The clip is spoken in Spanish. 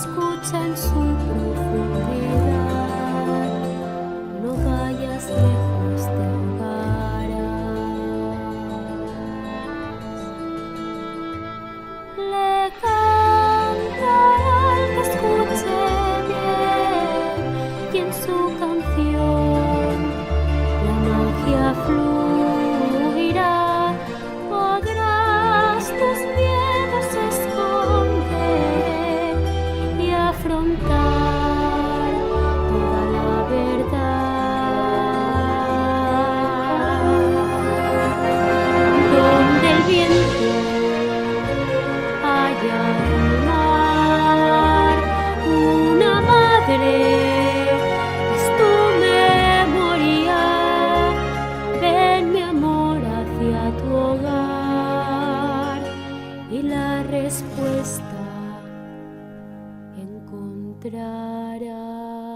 escucha en su profundidad, no vayas lejos, te ahogarás. Le canta al que escuche bien, y en su canción la magia fluirá. Podrás tus miedos esconder y afrontar toda la verdad. Donde el viento haya el mar, una madre es tu memoria. Ven, mi amor, hacia tu hogar y la respuesta encontrarás.